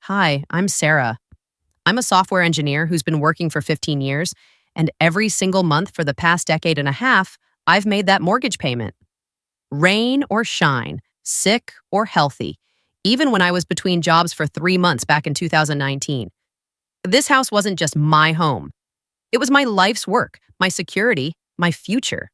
Hi, I'm Sarah. I'm a software engineer who's been working for 15 years, and every single month for the past decade and a half, I've made that mortgage payment. Rain or shine, sick or healthy, even when I was between jobs for 3 months back in 2019. This house wasn't just my home, it was my life's work, my security, my future.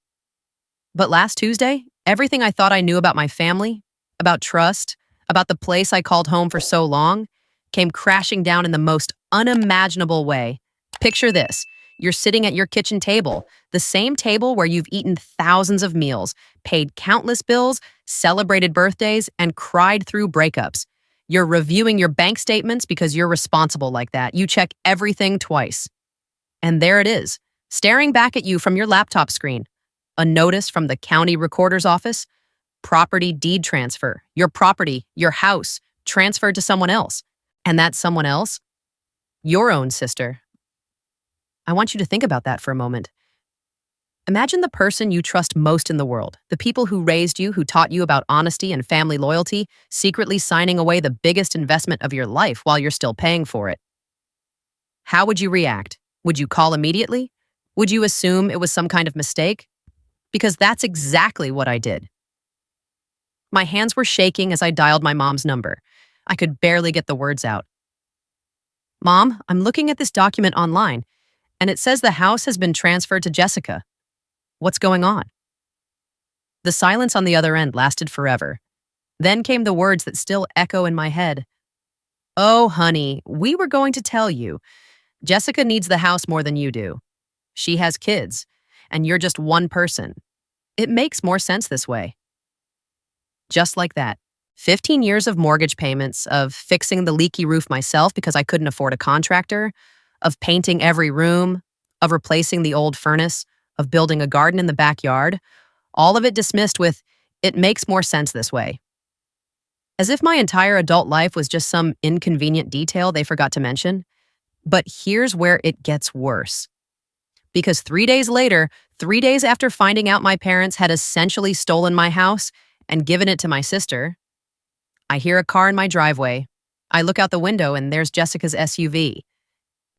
But last Tuesday, everything I thought I knew about my family, about trust, about the place I called home for so long, came crashing down in the most unimaginable way. Picture this. You're sitting at your kitchen table, the same table where you've eaten thousands of meals, paid countless bills, celebrated birthdays, and cried through breakups. You're reviewing your bank statements because you're responsible like that. You check everything twice. And there it is, staring back at you from your laptop screen. A notice from the county recorder's office. Property deed transfer. Your property, your house, transferred to someone else. And that someone else? Your own sister. I want you to think about that for a moment. Imagine the person you trust most in the world, the people who raised you, who taught you about honesty and family loyalty, secretly signing away the biggest investment of your life while you're still paying for it. How would you react? Would you call immediately? Would you assume it was some kind of mistake? Because that's exactly what I did. My hands were shaking as I dialed my mom's number. I could barely get the words out. Mom, I'm looking at this document online, and it says the house has been transferred to Jessica. What's going on? The silence on the other end lasted forever. Then came the words that still echo in my head. Oh, honey, we were going to tell you. Jessica needs the house more than you do. She has kids, and you're just one person. It makes more sense this way. Just like that. 15 years of mortgage payments, of fixing the leaky roof myself because I couldn't afford a contractor, of painting every room, of replacing the old furnace, of building a garden in the backyard, all of it dismissed with, it makes more sense this way. As if my entire adult life was just some inconvenient detail they forgot to mention. But here's where it gets worse. Because 3 days later, 3 days after finding out my parents had essentially stolen my house and given it to my sister, I hear a car in my driveway. I look out the window and there's Jessica's SUV.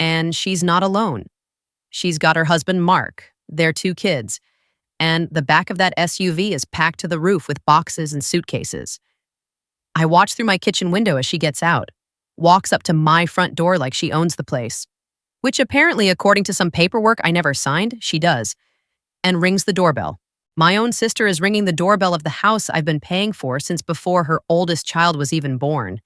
And she's not alone. She's got her husband, Mark, their 2 kids, and the back of that SUV is packed to the roof with boxes and suitcases. I watch through my kitchen window as she gets out, walks up to my front door like she owns the place, which apparently, according to some paperwork I never signed, she does, and rings the doorbell. My own sister is ringing the doorbell of the house I've been paying for since before her oldest child was even born.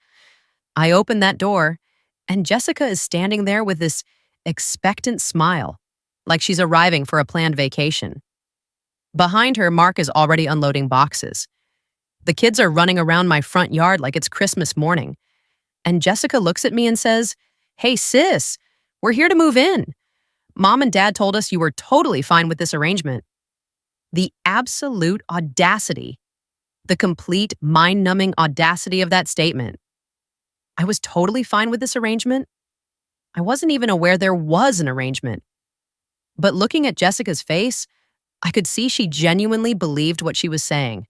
I open that door, and Jessica is standing there with this expectant smile, like she's arriving for a planned vacation. Behind her, Mark is already unloading boxes. The kids are running around my front yard like it's Christmas morning. And Jessica looks at me and says, "Hey, sis, we're here to move in. Mom and Dad told us you were totally fine with this arrangement." The absolute audacity, the complete mind-numbing audacity of that statement. I was totally fine with this arrangement. I wasn't even aware there was an arrangement. But looking at Jessica's face, I could see she genuinely believed what she was saying.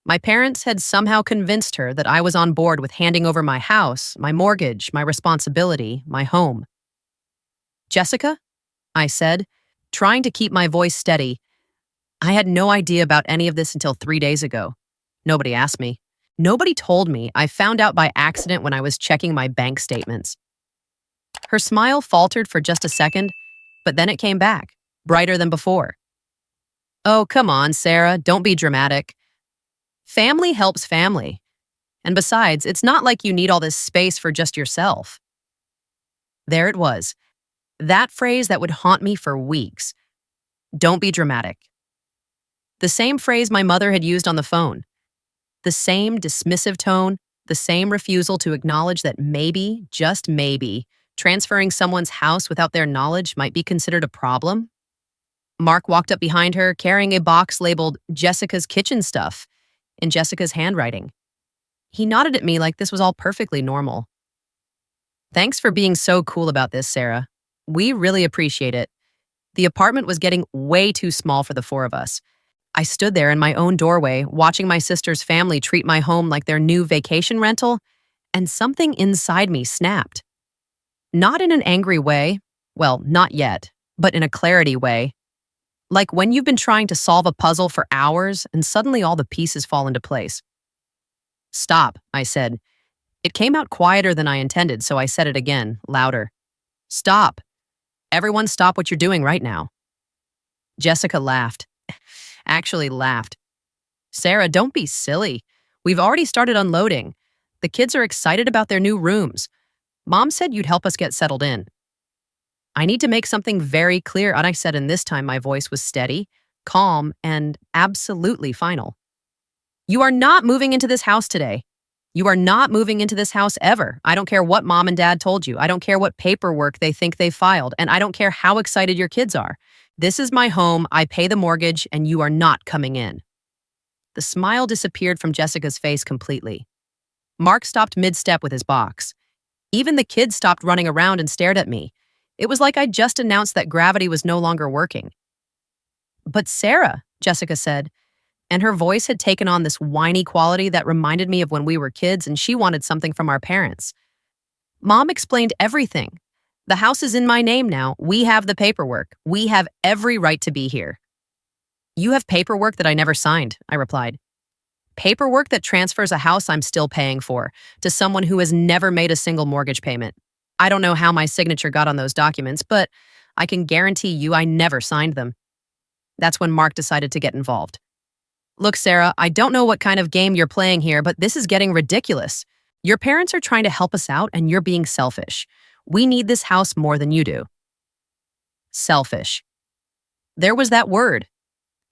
My parents had somehow convinced her that I was on board with handing over my house, my mortgage, my responsibility, my home. "Jessica?" I said, trying to keep my voice steady. I had no idea about any of this until 3 days ago. Nobody asked me. Nobody told me. I found out by accident when I was checking my bank statements. Her smile faltered for just a second, but then it came back, brighter than before. "Oh, come on, Sarah, don't be dramatic. Family helps family. And besides, it's not like you need all this space for just yourself." There it was. That phrase that would haunt me for weeks. Don't be dramatic. The same phrase my mother had used on the phone. The same dismissive tone, the same refusal to acknowledge that maybe, just maybe, transferring someone's house without their knowledge might be considered a problem. Mark walked up behind her, carrying a box labeled Jessica's kitchen stuff in Jessica's handwriting. He nodded at me like this was all perfectly normal. "Thanks for being so cool about this, Sarah. We really appreciate it." The apartment was getting way too small for the 4 of us. I stood there in my own doorway, watching my sister's family treat my home like their new vacation rental, and something inside me snapped. Not in an angry way, well, not yet, but in a clarity way. Like when you've been trying to solve a puzzle for hours and suddenly all the pieces fall into place. Stop, I said. It came out quieter than I intended, so I said it again, louder. Stop. Everyone stop what you're doing right now. Jessica laughed. Actually laughed. Sarah, don't be silly. We've already started unloading. The kids are excited about their new rooms. Mom said you'd help us get settled in. I need to make something very clear, and I said, and this time my voice was steady, calm, and absolutely final. You are not moving into this house today. You are not moving into this house ever. I don't care what mom and dad told you. I don't care what paperwork they think they filed, and I don't care how excited your kids are. This is my home, I pay the mortgage, and you are not coming in. The smile disappeared from Jessica's face completely. Mark stopped mid-step with his box. Even the kids stopped running around and stared at me. It was like I'd just announced that gravity was no longer working. But Sarah, Jessica said, and her voice had taken on this whiny quality that reminded me of when we were kids and she wanted something from our parents. Mom explained everything. The house is in my name now. We have the paperwork. We have every right to be here. You have paperwork that I never signed, I replied. Paperwork that transfers a house I'm still paying for to someone who has never made a single mortgage payment. I don't know how my signature got on those documents, but I can guarantee you I never signed them. That's when Mark decided to get involved. Look, Sarah, I don't know what kind of game you're playing here, but this is getting ridiculous. Your parents are trying to help us out and you're being selfish. We need this house more than you do. Selfish. There was that word.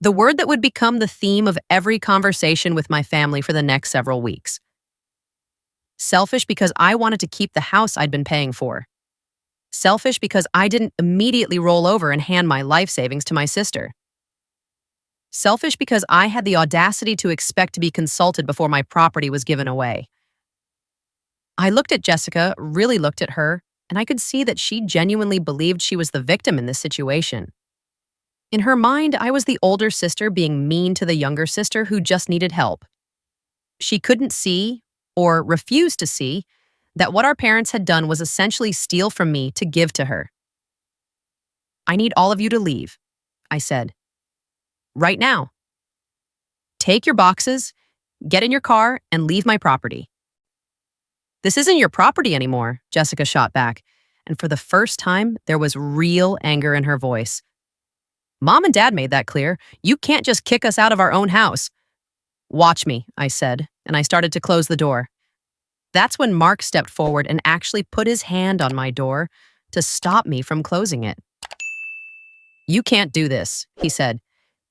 The word that would become the theme of every conversation with my family for the next several weeks. Selfish because I wanted to keep the house I'd been paying for. Selfish because I didn't immediately roll over and hand my life savings to my sister. Selfish because I had the audacity to expect to be consulted before my property was given away. I looked at Jessica, really looked at her, and I could see that she genuinely believed she was the victim in this situation. In her mind, I was the older sister being mean to the younger sister who just needed help. She couldn't see, or refused to see, that what our parents had done was essentially steal from me to give to her. I need all of you to leave, I said. Right now. Take your boxes, get in your car, and leave my property. This isn't your property anymore, Jessica shot back, and for the first time, there was real anger in her voice. Mom and Dad made that clear. You can't just kick us out of our own house. Watch me, I said, and I started to close the door. That's when Mark stepped forward and actually put his hand on my door to stop me from closing it. You can't do this, he said.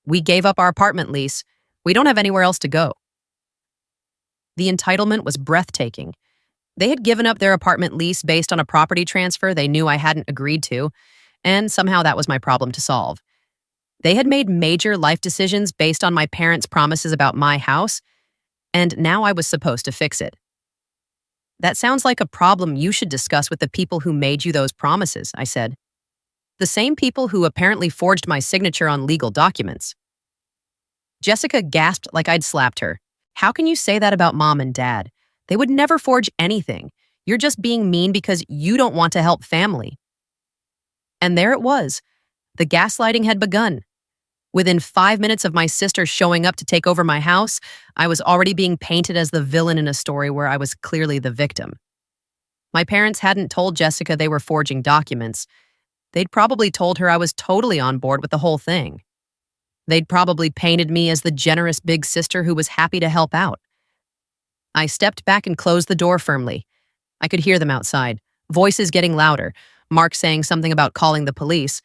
We gave up our apartment lease. We don't have anywhere else to go. The entitlement was breathtaking. They had given up their apartment lease based on a property transfer they knew I hadn't agreed to, and somehow that was my problem to solve. They had made major life decisions based on my parents' promises about my house, and now I was supposed to fix it. That sounds like a problem you should discuss with the people who made you those promises, I said. The same people who apparently forged my signature on legal documents. Jessica gasped like I'd slapped her. How can you say that about Mom and Dad? They would never forge anything. You're just being mean because you don't want to help family. And there it was. The gaslighting had begun. Within 5 minutes of my sister showing up to take over my house, I was already being painted as the villain in a story where I was clearly the victim. My parents hadn't told Jessica they were forging documents. They'd probably told her I was totally on board with the whole thing. They'd probably painted me as the generous big sister who was happy to help out. I stepped back and closed the door firmly. I could hear them outside, voices getting louder, Mark saying something about calling the police,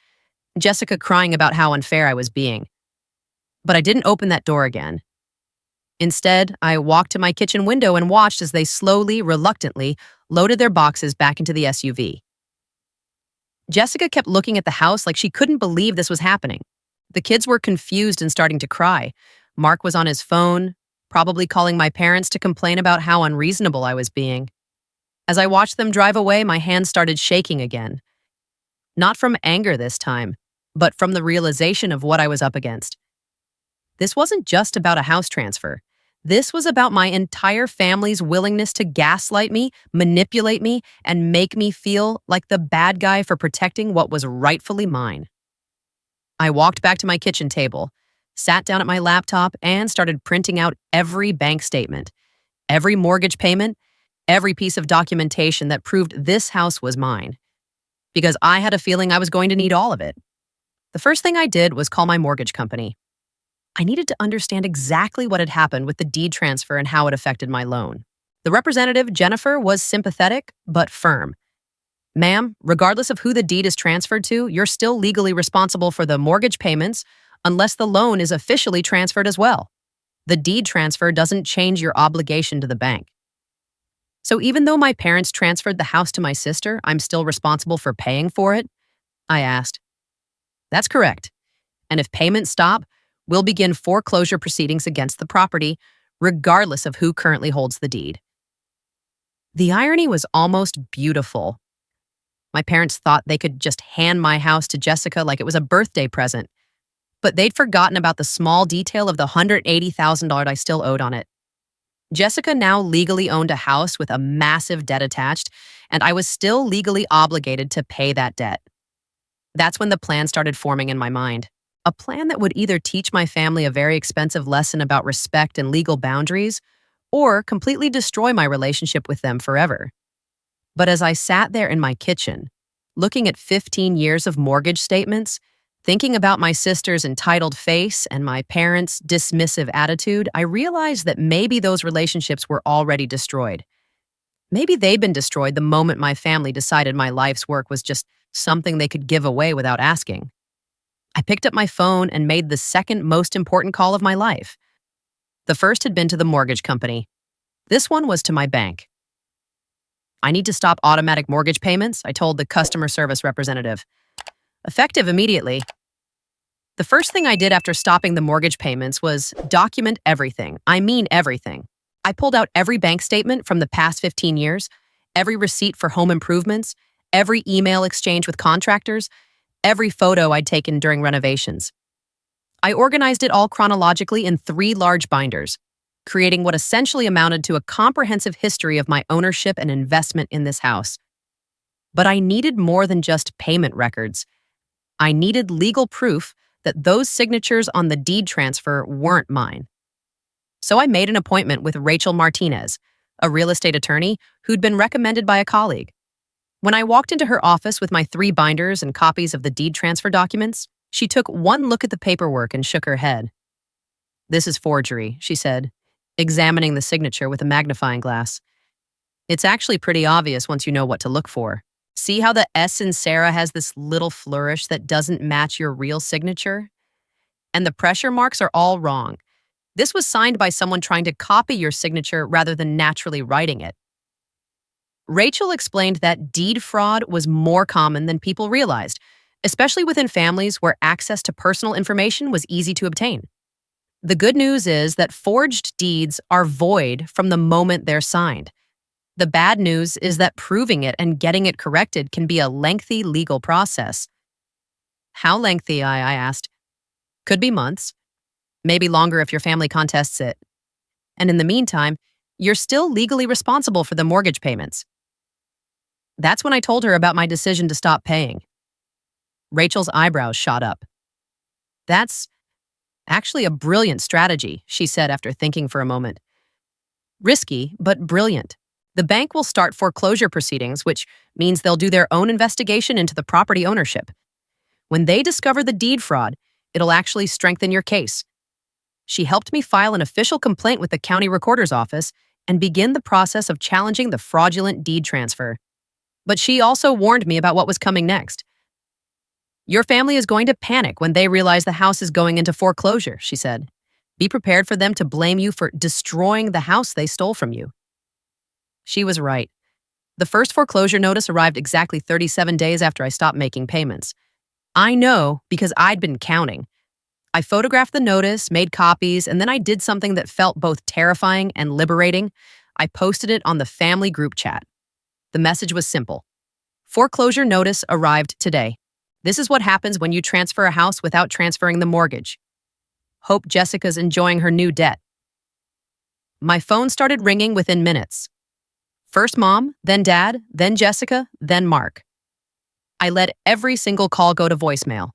Jessica crying about how unfair I was being. But I didn't open that door again. Instead, I walked to my kitchen window and watched as they slowly, reluctantly, loaded their boxes back into the SUV. Jessica kept looking at the house like she couldn't believe this was happening. The kids were confused and starting to cry. Mark was on his phone, probably calling my parents to complain about how unreasonable I was being. As I watched them drive away, my hands started shaking again. Not from anger this time, but from the realization of what I was up against. This wasn't just about a house transfer. This was about my entire family's willingness to gaslight me, manipulate me, and make me feel like the bad guy for protecting what was rightfully mine. I walked back to my kitchen table, sat down at my laptop, and started printing out every bank statement, every mortgage payment, every piece of documentation that proved this house was mine, because I had a feeling I was going to need all of it. The first thing I did was call my mortgage company. I needed to understand exactly what had happened with the deed transfer and how it affected my loan. The representative, Jennifer, was sympathetic but firm. Ma'am, regardless of who the deed is transferred to, you're still legally responsible for the mortgage payments unless the loan is officially transferred as well. The deed transfer doesn't change your obligation to the bank. So even though my parents transferred the house to my sister, I'm still responsible for paying for it? I asked. That's correct. And if payments stop, we'll begin foreclosure proceedings against the property, regardless of who currently holds the deed. The irony was almost beautiful. My parents thought they could just hand my house to Jessica like it was a birthday present, but they'd forgotten about the small detail of the $180,000 I still owed on it. Jessica now legally owned a house with a massive debt attached, and I was still legally obligated to pay that debt. That's when the plan started forming in my mind. A plan that would either teach my family a very expensive lesson about respect and legal boundaries, or completely destroy my relationship with them forever. But as I sat there in my kitchen, looking at 15 years of mortgage statements, thinking about my sister's entitled face and my parents' dismissive attitude, I realized that maybe those relationships were already destroyed. Maybe they'd been destroyed the moment my family decided my life's work was just something they could give away without asking. I picked up my phone and made the second most important call of my life. The first had been to the mortgage company. This one was to my bank. I need to stop automatic mortgage payments, I told the customer service representative. Effective immediately. The first thing I did after stopping the mortgage payments was document everything. I mean everything. I pulled out every bank statement from the past 15 years, every receipt for home improvements, every email exchange with contractors, every photo I'd taken during renovations. I organized it all chronologically in 3 large binders, creating what essentially amounted to a comprehensive history of my ownership and investment in this house. But I needed more than just payment records. I needed legal proof that those signatures on the deed transfer weren't mine. So I made an appointment with Rachel Martinez, a real estate attorney who'd been recommended by a colleague. When I walked into her office with my 3 binders and copies of the deed transfer documents, she took one look at the paperwork and shook her head. "This is forgery," she said, examining the signature with a magnifying glass. "It's actually pretty obvious once you know what to look for. See how the S in Sarah has this little flourish that doesn't match your real signature? And the pressure marks are all wrong. This was signed by someone trying to copy your signature rather than naturally writing it." Rachel explained that deed fraud was more common than people realized, especially within families where access to personal information was easy to obtain. The good news is that forged deeds are void from the moment they're signed. The bad news is that proving it and getting it corrected can be a lengthy legal process. "How lengthy?" I asked. "Could be months. Maybe longer if your family contests it. And in the meantime, you're still legally responsible for the mortgage payments." That's when I told her about my decision to stop paying. Rachel's eyebrows shot up. "That's actually a brilliant strategy," she said after thinking for a moment. "Risky, but brilliant. The bank will start foreclosure proceedings, which means they'll do their own investigation into the property ownership. When they discover the deed fraud, it'll actually strengthen your case." She helped me file an official complaint with the county recorder's office and begin the process of challenging the fraudulent deed transfer. But she also warned me about what was coming next. "Your family is going to panic when they realize the house is going into foreclosure," she said. "Be prepared for them to blame you for destroying the house they stole from you." She was right. The first foreclosure notice arrived exactly 37 days after I stopped making payments. I know because I'd been counting. I photographed the notice, made copies, and then I did something that felt both terrifying and liberating. I posted it on the family group chat. The message was simple. "Foreclosure notice arrived today. This is what happens when you transfer a house without transferring the mortgage. Hope Jessica's enjoying her new debt." My phone started ringing within minutes. First Mom, then Dad, then Jessica, then Mark. I let every single call go to voicemail.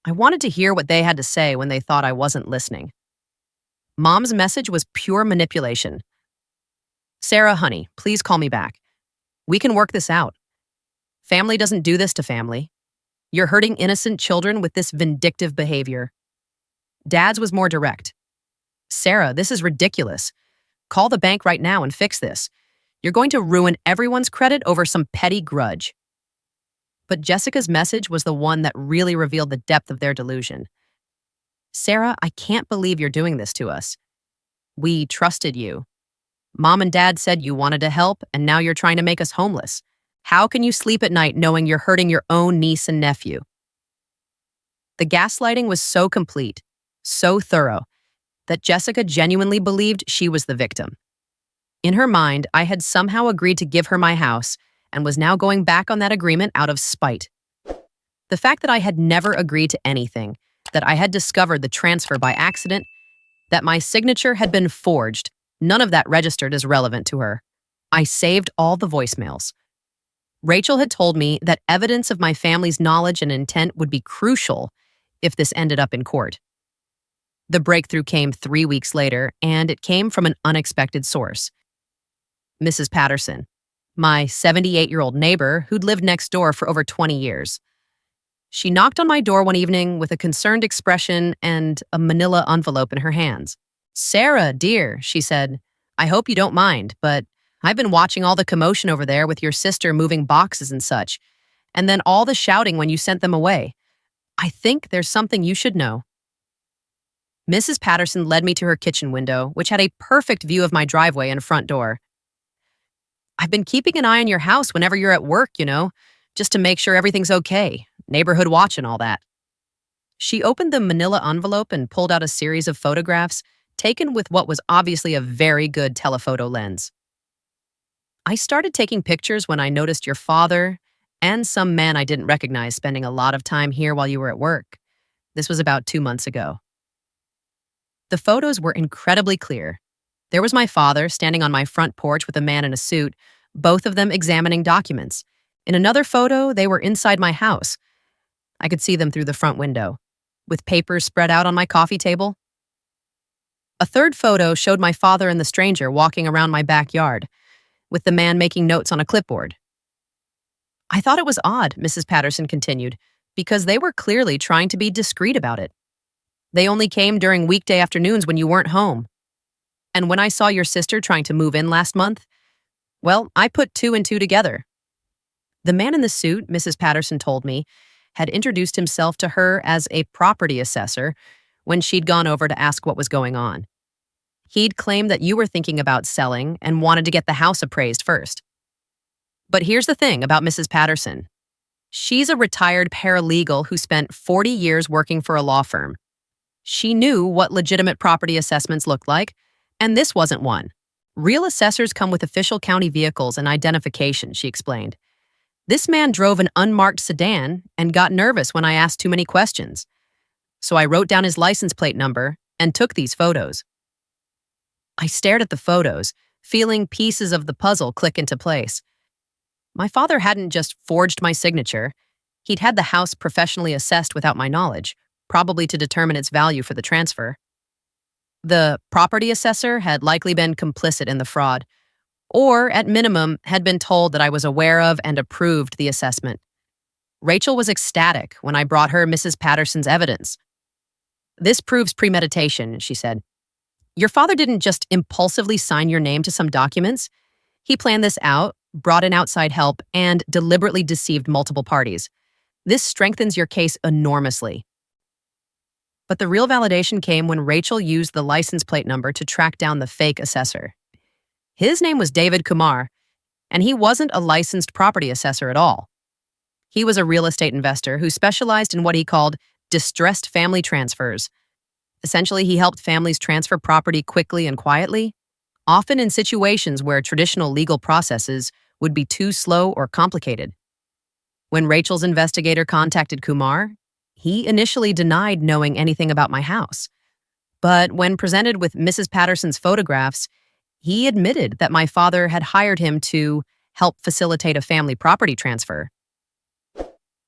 I wanted to hear what they had to say when they thought I wasn't listening. Mom's message was pure manipulation. "Sarah, honey, please call me back. We can work this out. Family doesn't do this to family. You're hurting innocent children with this vindictive behavior." Dad's was more direct. "Sarah, this is ridiculous. Call the bank right now and fix this. You're going to ruin everyone's credit over some petty grudge." But Jessica's message was the one that really revealed the depth of their delusion. "Sarah, I can't believe you're doing this to us. We trusted you. Mom and Dad said you wanted to help, and now you're trying to make us homeless. How can you sleep at night knowing you're hurting your own niece and nephew?" The gaslighting was so complete, so thorough, that Jessica genuinely believed she was the victim. In her mind, I had somehow agreed to give her my house and was now going back on that agreement out of spite. The fact that I had never agreed to anything, that I had discovered the transfer by accident, that my signature had been forged, none of that registered as relevant to her. I saved all the voicemails. Rachel had told me that evidence of my family's knowledge and intent would be crucial if this ended up in court. The breakthrough came 3 weeks later, and it came from an unexpected source. Mrs. Patterson, my 78-year-old neighbor who'd lived next door for over 20 years. She knocked on my door one evening with a concerned expression and a manila envelope in her hands. "Sarah, dear," she said, "I hope you don't mind, but I've been watching all the commotion over there with your sister moving boxes and such, and then all the shouting when you sent them away. I think there's something you should know." Mrs. Patterson led me to her kitchen window, which had a perfect view of my driveway and front door. "I've been keeping an eye on your house whenever you're at work, just to make sure everything's okay. Neighborhood watch and all that." She opened the manila envelope and pulled out a series of photographs taken with what was obviously a very good telephoto lens. "I started taking pictures when I noticed your father and some man I didn't recognize spending a lot of time here while you were at work. This was about 2 months ago." The photos were incredibly clear. There was my father standing on my front porch with a man in a suit, both of them examining documents. In another photo, they were inside my house. I could see them through the front window, with papers spread out on my coffee table. A third photo showed my father and the stranger walking around my backyard, with the man making notes on a clipboard. "I thought it was odd," Mrs. Patterson continued, "because they were clearly trying to be discreet about it. They only came during weekday afternoons when you weren't home. And when I saw your sister trying to move in last month, well, I put 2 and 2 together." The man in the suit, Mrs. Patterson told me, had introduced himself to her as a property assessor when she'd gone over to ask what was going on. He'd claimed that you were thinking about selling and wanted to get the house appraised first. But here's the thing about Mrs. Patterson. She's a retired paralegal who spent 40 years working for a law firm. She knew what legitimate property assessments looked like, and this wasn't one. Real assessors come with official county vehicles and identification, she explained. This man drove an unmarked sedan and got nervous when I asked too many questions. So I wrote down his license plate number and took these photos. I stared at the photos, feeling pieces of the puzzle click into place. My father hadn't just forged my signature. He'd had the house professionally assessed without my knowledge, probably to determine its value for the transfer. The property assessor had likely been complicit in the fraud, or at minimum had been told that I was aware of and approved the assessment. Rachel was ecstatic when I brought her Mrs. Patterson's evidence. "This proves premeditation," she said. "Your father didn't just impulsively sign your name to some documents. He planned this out, brought in outside help, and deliberately deceived multiple parties. This strengthens your case enormously." But the real validation came when Rachel used the license plate number to track down the fake assessor. His name was David Kumar, and he wasn't a licensed property assessor at all. He was a real estate investor who specialized in what he called distressed family transfers. Essentially, he helped families transfer property quickly and quietly, often in situations where traditional legal processes would be too slow or complicated. When Rachel's investigator contacted Kumar, he initially denied knowing anything about my house. But when presented with Mrs. Patterson's photographs, he admitted that my father had hired him to help facilitate a family property transfer.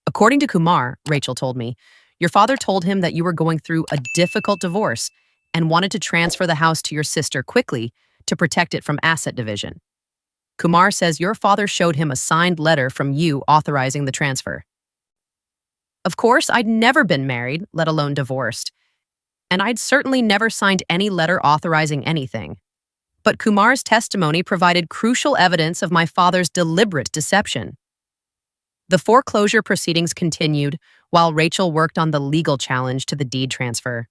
According to Kumar, Rachel told me, your father told him that you were going through a difficult divorce and wanted to transfer the house to your sister quickly to protect it from asset division. Kumar says your father showed him a signed letter from you authorizing the transfer. Of course, I'd never been married, let alone divorced, and I'd certainly never signed any letter authorizing anything. But Kumar's testimony provided crucial evidence of my father's deliberate deception. The foreclosure proceedings continued while Rachel worked on the legal challenge to the deed transfer.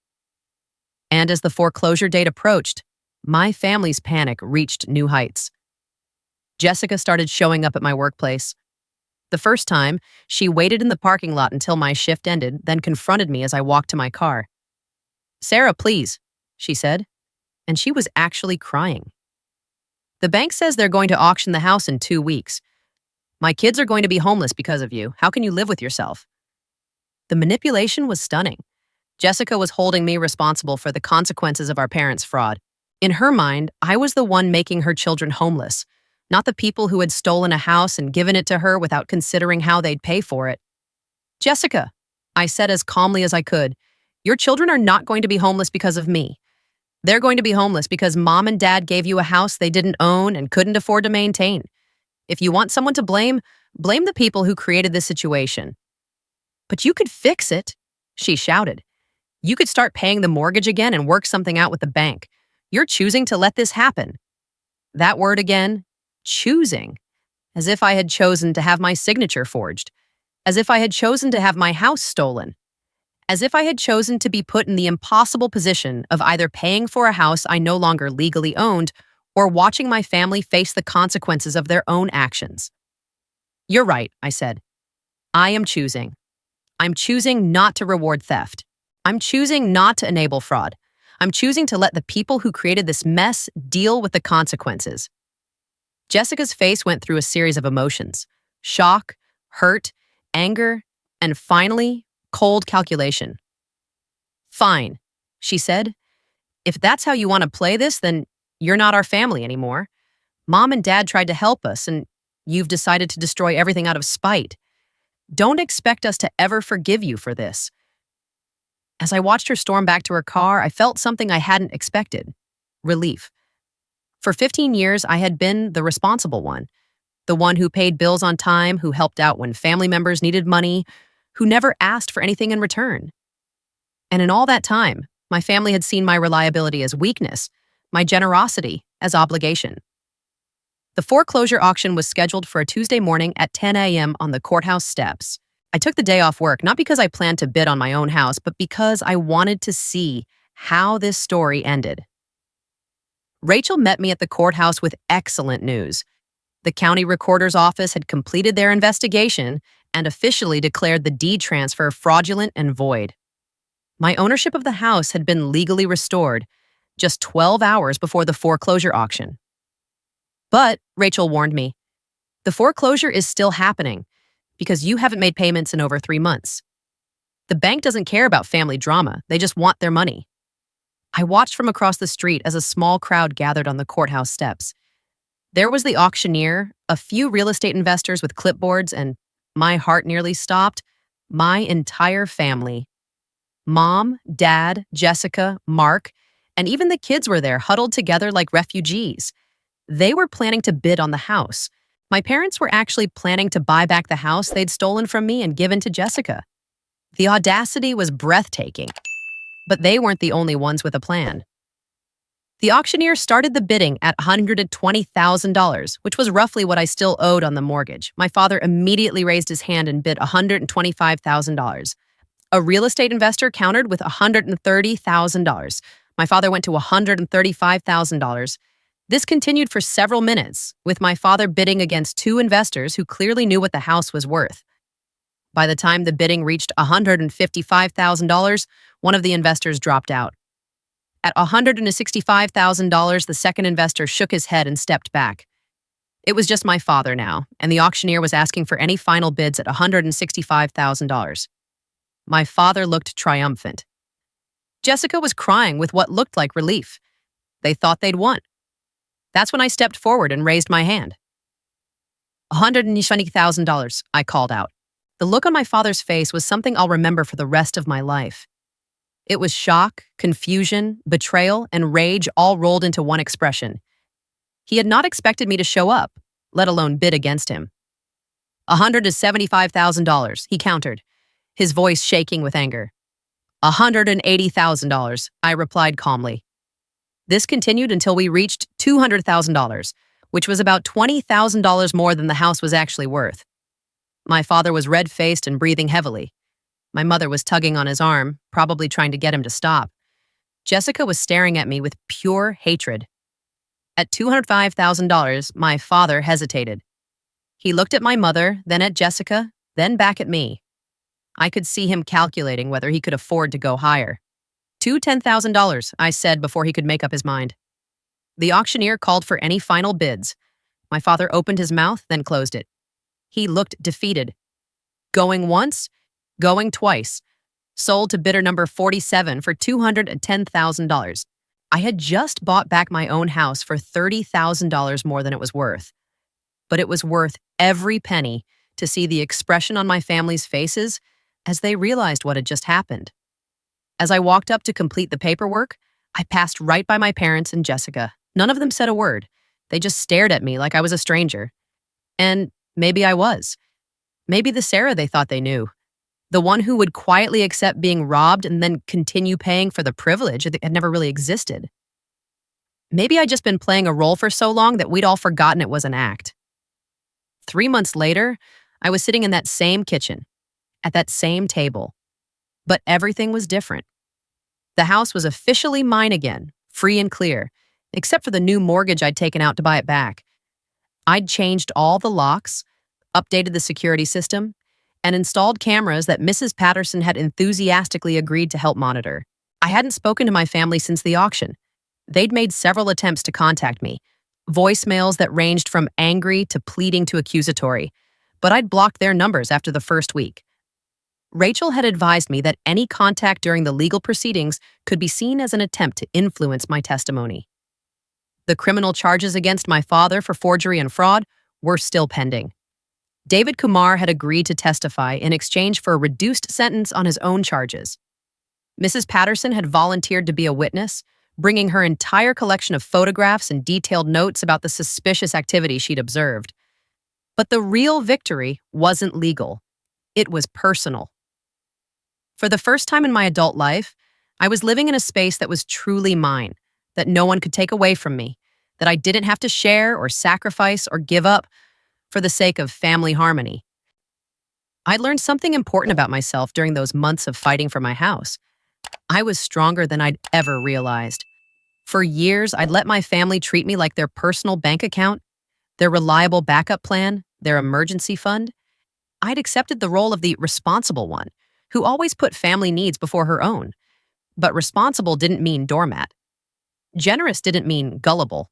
And as the foreclosure date approached, my family's panic reached new heights. Jessica started showing up at my workplace. The first time, she waited in the parking lot until my shift ended, then confronted me as I walked to my car. "Sarah, please," she said, and she was actually crying. "The bank says they're going to auction the house in 2 weeks. My kids are going to be homeless because of you. How can you live with yourself?" The manipulation was stunning. Jessica was holding me responsible for the consequences of our parents' fraud. In her mind, I was the one making her children homeless, not the people who had stolen a house and given it to her without considering how they'd pay for it. "Jessica," I said as calmly as I could, "your children are not going to be homeless because of me. They're going to be homeless because mom and dad gave you a house they didn't own and couldn't afford to maintain. If you want someone to blame, blame the people who created this situation." "But you could fix it," she shouted. "You could start paying the mortgage again and work something out with the bank. You're choosing to let this happen." That word again, choosing. As if I had chosen to have my signature forged. As if I had chosen to have my house stolen. As if I had chosen to be put in the impossible position of either paying for a house I no longer legally owned or watching my family face the consequences of their own actions. "You're right," I said. "I am choosing. I'm choosing not to reward theft. I'm choosing not to enable fraud. I'm choosing to let the people who created this mess deal with the consequences." Jessica's face went through a series of emotions: shock, hurt, anger, and finally, cold calculation. "Fine," she said. "If that's how you want to play this, then you're not our family anymore. Mom and Dad tried to help us, and you've decided to destroy everything out of spite. Don't expect us to ever forgive you for this." As I watched her storm back to her car, I felt something I hadn't expected: relief. For 15 years, I had been the responsible one, the one who paid bills on time, who helped out when family members needed money, who never asked for anything in return. And in all that time, my family had seen my reliability as weakness, my generosity as obligation. The foreclosure auction was scheduled for a Tuesday morning at 10 a.m. on the courthouse steps. I took the day off work, not because I planned to bid on my own house, but because I wanted to see how this story ended. Rachel met me at the courthouse with excellent news. The county recorder's office had completed their investigation and officially declared the deed transfer fraudulent and void. My ownership of the house had been legally restored just 12 hours before the foreclosure auction. But, Rachel warned me, the foreclosure is still happening because you haven't made payments in over 3 months. The bank doesn't care about family drama, they just want their money. I watched from across the street as a small crowd gathered on the courthouse steps. There was the auctioneer, a few real estate investors with clipboards, and my heart nearly stopped, my entire family. Mom, Dad, Jessica, Mark, and even the kids were there, huddled together like refugees. They were planning to bid on the house. My parents were actually planning to buy back the house they'd stolen from me and given to Jessica. The audacity was breathtaking, but they weren't the only ones with a plan. The auctioneer started the bidding at $120,000, which was roughly what I still owed on the mortgage. My father immediately raised his hand and bid $125,000. A real estate investor countered with $130,000. My father went to $135,000. This continued for several minutes, with my father bidding against 2 investors who clearly knew what the house was worth. By the time the bidding reached $155,000, one of the investors dropped out. At $165,000, the second investor shook his head and stepped back. It was just my father now, and the auctioneer was asking for any final bids at $165,000. My father looked triumphant. Jessica was crying with what looked like relief. They thought they'd won. That's when I stepped forward and raised my hand. $120,000, I called out. The look on my father's face was something I'll remember for the rest of my life. It was shock, confusion, betrayal, and rage all rolled into one expression. He had not expected me to show up, let alone bid against him. $175,000, he countered, his voice shaking with anger. $180,000, I replied calmly. This continued until we reached $200,000, which was about $20,000 more than the house was actually worth. My father was red-faced and breathing heavily. My mother was tugging on his arm, probably trying to get him to stop. Jessica was staring at me with pure hatred. At $205,000, my father hesitated. He looked at my mother, then at Jessica, then back at me. I could see him calculating whether he could afford to go higher. $10,000, I said before he could make up his mind. The auctioneer called for any final bids. My father opened his mouth, then closed it. He looked defeated. Going once, going twice. Sold to bidder number 47 for $210,000. I had just bought back my own house for $30,000 more than it was worth. But it was worth every penny to see the expression on my family's faces as they realized what had just happened. As I walked up to complete the paperwork, I passed right by my parents and Jessica. None of them said a word. They just stared at me like I was a stranger. And maybe I was. Maybe the Sarah they thought they knew. The one who would quietly accept being robbed and then continue paying for the privilege that had never really existed. Maybe I'd just been playing a role for so long that we'd all forgotten it was an act. 3 months later, I was sitting in that same kitchen, at that same table. But everything was different. The house was officially mine again, free and clear, except for the new mortgage I'd taken out to buy it back. I'd changed all the locks, updated the security system, and installed cameras that Mrs. Patterson had enthusiastically agreed to help monitor. I hadn't spoken to my family since the auction. They'd made several attempts to contact me, voicemails that ranged from angry to pleading to accusatory, but I'd blocked their numbers after the first week. Rachel had advised me that any contact during the legal proceedings could be seen as an attempt to influence my testimony. The criminal charges against my father for forgery and fraud were still pending. David Kumar had agreed to testify in exchange for a reduced sentence on his own charges. Mrs. Patterson had volunteered to be a witness, bringing her entire collection of photographs and detailed notes about the suspicious activity she'd observed. But the real victory wasn't legal. It was personal. For the first time in my adult life, I was living in a space that was truly mine, that no one could take away from me, that I didn't have to share or sacrifice or give up for the sake of family harmony. I learned something important about myself during those months of fighting for my house. I was stronger than I'd ever realized. For years, I'd let my family treat me like their personal bank account, their reliable backup plan, their emergency fund. I'd accepted the role of the responsible one, who always put family needs before her own. But responsible didn't mean doormat. Generous didn't mean gullible.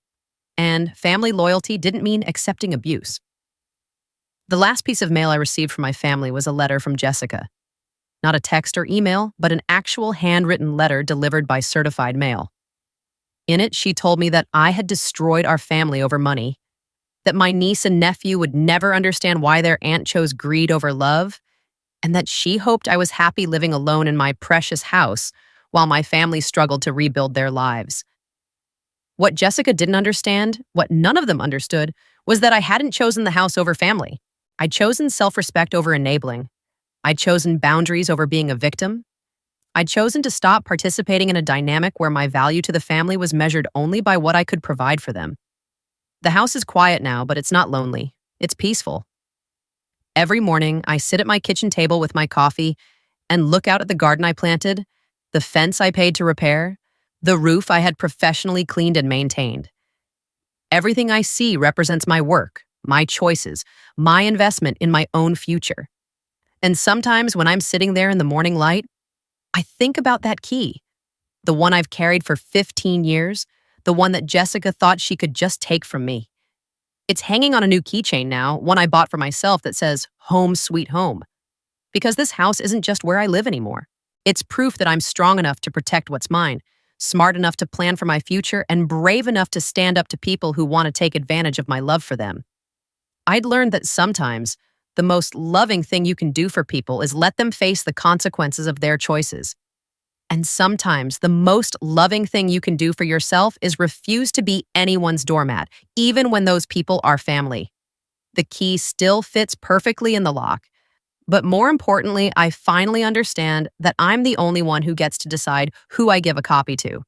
And family loyalty didn't mean accepting abuse. The last piece of mail I received from my family was a letter from Jessica. Not a text or email, but an actual handwritten letter delivered by certified mail. In it, she told me that I had destroyed our family over money, that my niece and nephew would never understand why their aunt chose greed over love, and that she hoped I was happy living alone in my precious house while my family struggled to rebuild their lives. What Jessica didn't understand, what none of them understood, was that I hadn't chosen the house over family. I'd chosen self-respect over enabling. I'd chosen boundaries over being a victim. I'd chosen to stop participating in a dynamic where my value to the family was measured only by what I could provide for them. The house is quiet now, but it's not lonely. It's peaceful. Every morning, I sit at my kitchen table with my coffee and look out at the garden I planted, the fence I paid to repair, the roof I had professionally cleaned and maintained. Everything I see represents my work, my choices, my investment in my own future. And sometimes when I'm sitting there in the morning light, I think about that key, the one I've carried for 15 years, the one that Jessica thought she could just take from me. It's hanging on a new keychain now, one I bought for myself that says, "Home Sweet Home." Because this house isn't just where I live anymore. It's proof that I'm strong enough to protect what's mine, smart enough to plan for my future, and brave enough to stand up to people who want to take advantage of my love for them. I'd learned that sometimes the most loving thing you can do for people is let them face the consequences of their choices. And sometimes the most loving thing you can do for yourself is refuse to be anyone's doormat, even when those people are family. The key still fits perfectly in the lock. But more importantly, I finally understand that I'm the only one who gets to decide who I give a copy to.